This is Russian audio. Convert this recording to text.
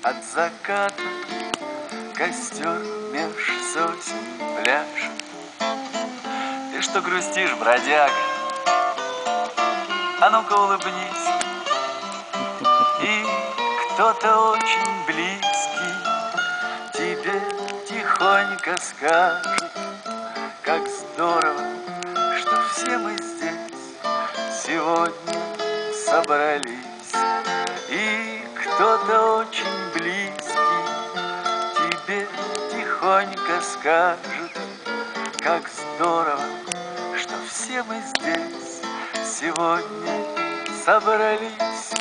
от заката костер меж сосен пляшет. Ты что грустишь, бродяга? А ну-ка улыбнись. И кто-то очень близкий тебе тихонько скажет: как здорово, что все мы здесь сегодня собрались. И кто-то очень близкий тебе тихонько скажет: как здорово, что все мы здесь сегодня собрались.